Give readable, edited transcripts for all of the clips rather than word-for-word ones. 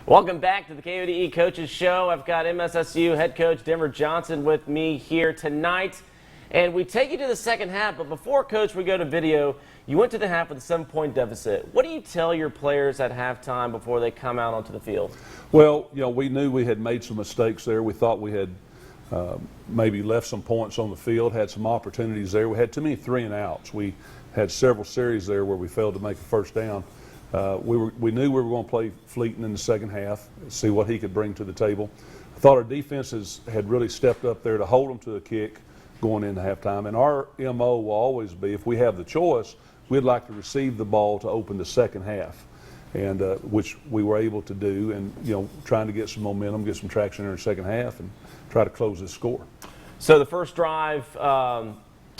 Welcome back to the KODE Coaches Show. I've got MSSU head coach Denver Johnson with me here tonight. And we take you to the second half, but before, Coach, we go to video. You went to the half with a 7-point deficit. What do you tell your players at halftime before they come out onto the field? Well, we knew we had made some mistakes there. We thought we had maybe left some points on the field, had some opportunities there. We had too many 3-and-outs. We had several series there where we failed to make a first down. We knew we were going to play Fleeton in the second half, see what he could bring to the table. I thought our defenses had really stepped up there to hold them to a kick going into halftime. And our MO will always be, if we have the choice, we'd like to receive the ball to open the second half, and which we were able to do. And trying to get some momentum, get some traction in the second half, and try to close this score. So the first drive,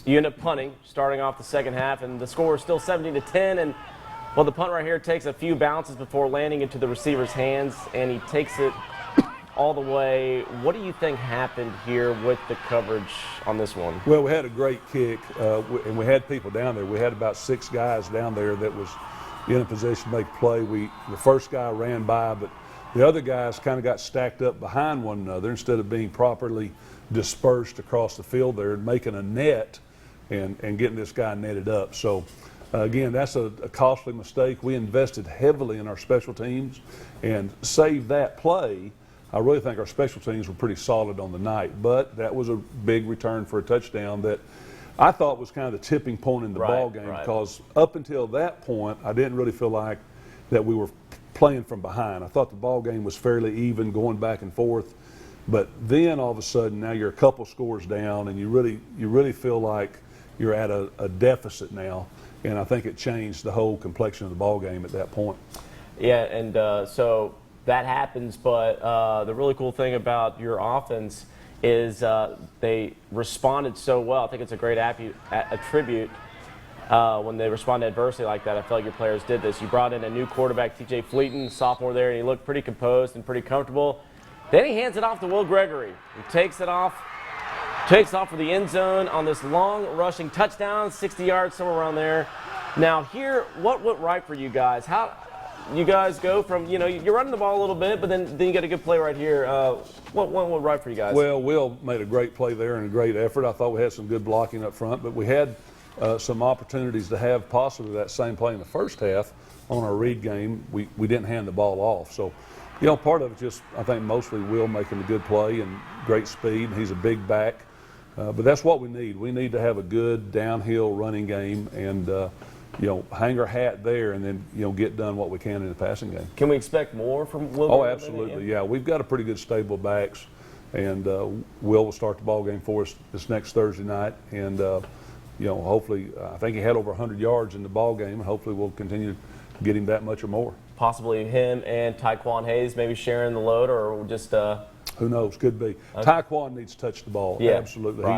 you end up punting, starting off the second half, and the score is still 17-10. And well, the punt right here takes a few bounces before landing into the receiver's hands, and he takes it all the way. What do you think happened here with the coverage on this one? Well, we had a great kick, and we had people down there. We had about 6 guys down there that was in a position to make a play. The first guy ran by, but the other guys kind of got stacked up behind one another instead of being properly dispersed across the field there and making a net and getting this guy netted up. So, again, that's a costly mistake. We invested heavily in our special teams, and save that play, I really think our special teams were pretty solid on the night. But that was a big return for a touchdown that I thought was kind of the tipping point in the ball game, because up until that point, I didn't really feel like that we were playing from behind. I thought the ball game was fairly even, going back and forth. But then all of a sudden, now you're a couple scores down, and you really feel like you're at a deficit now. And I think it changed the whole complexion of the ball game at that point. Yeah, and so that happens, but the really cool thing about your offense is they responded so well. I think it's a great attribute when they respond to adversity like that. I feel like your players did this. You brought in a new quarterback, TJ Fleeton, sophomore there, and he looked pretty composed and pretty comfortable. Then he hands it off to Will Gregory. He takes off for the end zone on this long rushing touchdown, 60 yards, somewhere around there. Now here, what went right for you guys? How you guys go from, you're running the ball a little bit, but then you get a good play right here. What went right for you guys? Well, Will made a great play there and a great effort. I thought we had some good blocking up front, but we had some opportunities to have possibly that same play in the first half on our read game. We didn't hand the ball off. So, part of it just, I think, mostly Will making a good play and great speed. He's a big back. But that's what we need. We need to have a good downhill running game and, hang our hat there and then, get done what we can in the passing game. Can we expect more from Will? Oh, absolutely, yeah. We've got a pretty good stable of backs, and Will will start the ball game for us this next Thursday night. And, hopefully, I think he had over 100 yards in the ball game, and hopefully we'll continue to get him that much or more. Possibly him and Tyquan Hayes maybe sharing the load, or just who knows? Could be. Okay. Tyquan needs to touch the ball. Yeah, absolutely.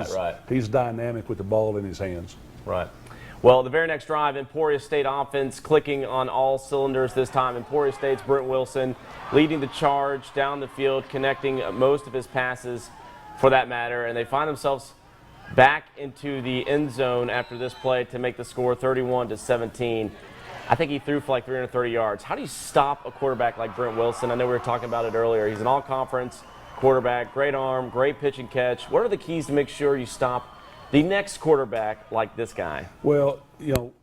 He's dynamic with the ball in his hands. Right. Well, the very next drive, Emporia State offense clicking on all cylinders this time. Emporia State's Brent Wilson leading the charge down the field, connecting most of his passes for that matter, and they find themselves back into the end zone after this play to make the score 31-17. I think he threw for like 330 yards. How do you stop a quarterback like Brent Wilson? I know we were talking about it earlier. He's an all-conference quarterback, great arm, great pitch and catch. What are the keys to make sure you stop the next quarterback like this guy? Well,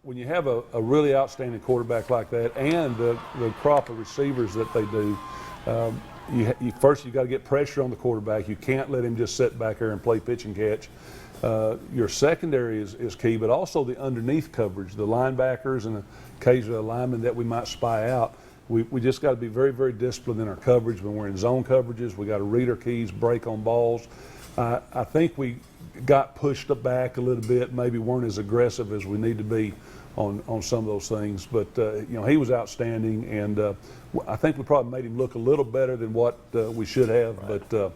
when you have a really outstanding quarterback like that and the crop of receivers that they do, first you got to get pressure on the quarterback. You can't let him just sit back there and play pitch and catch. Your secondary is key, but also the underneath coverage, the linebackers and occasionally a lineman that we might spy out. We just got to be very, very disciplined in our coverage. When we're in zone coverages, we got to read our keys, break on balls. I think we got pushed back a little bit, maybe weren't as aggressive as we need to be on some of those things. But, he was outstanding, and I think we probably made him look a little better than what we should have, but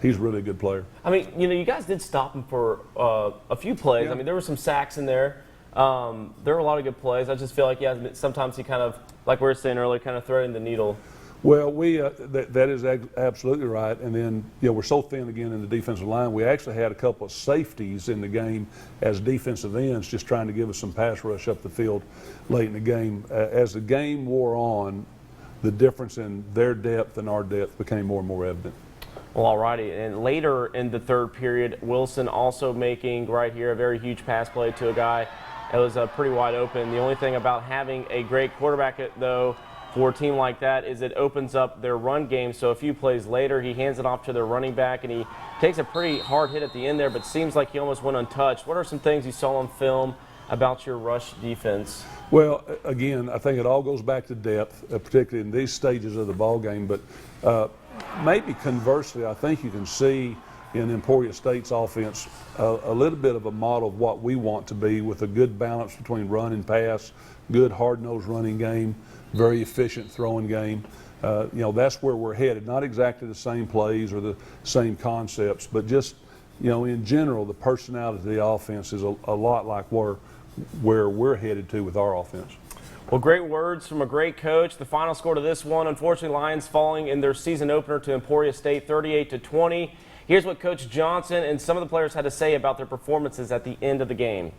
he's really a good player. I mean, you guys did stop him for a few plays. Yeah. I mean, there were some sacks in there. There were a lot of good plays. I just feel like, sometimes he kind of, like we were saying earlier, kind of threading the needle. Well, that is absolutely right. And then, we're so thin again in the defensive line. We actually had a couple of safeties in the game as defensive ends, just trying to give us some pass rush up the field late in the game. As the game wore on, the difference in their depth and our depth became more and more evident. Well, alrighty, and later in the third period, Wilson also making right here a very huge pass play to a guy that was pretty wide open. The only thing about having a great quarterback, though, for a team like that is it opens up their run game. So a few plays later, he hands it off to their running back, and he takes a pretty hard hit at the end there, but seems like he almost went untouched. What are some things you saw on film about your rush defense? Well, again, I think it all goes back to depth, particularly in these stages of the ball game. But maybe conversely, I think you can see in Emporia State's offense a little bit of a model of what we want to be, with a good balance between run and pass, good hard-nosed running game, very efficient throwing game. You know, that's where we're headed. Not exactly the same plays or the same concepts, but just, you know, in general, the personality of the offense is a lot like where we're headed to with our offense. Well, great words from a great coach. The final score to this one, unfortunately, Lions falling in their season opener to Emporia State 38-20. Here's what Coach Johnson and some of the players had to say about their performances at the end of the game.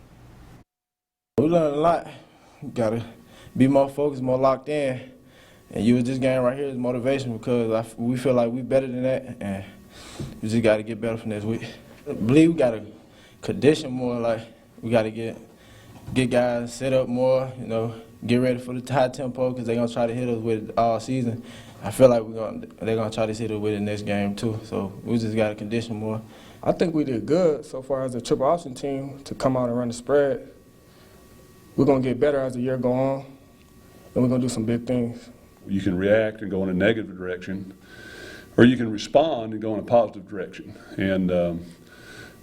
We learned a lot. Got to be more focused, more locked in, and use this game right here as motivation, because we feel like we're better than that, and we just got to get better from this week. I believe we got to condition more. Like, we got to get guys set up more, you know, get ready for the high tempo, because they're going to try to hit us with it all season. I feel like they're going to try to hit us with it next game too, so we just got to condition more. I think we did good so far as a triple option team to come out and run the spread. We're going to get better as the year goes on, and we're going to do some big things. You can react and go in a negative direction, or you can respond and go in a positive direction. And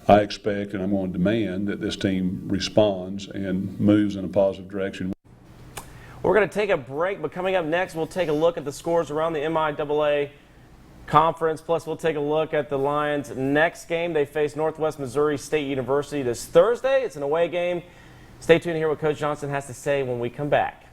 I expect, and I'm going to demand, that this team responds and moves in a positive direction. We're going to take a break, but coming up next, we'll take a look at the scores around the MIAA conference. Plus, we'll take a look at the Lions' next game. They face Northwest Missouri State University this Thursday. It's an away game. Stay tuned to hear what Coach Johnson has to say when we come back.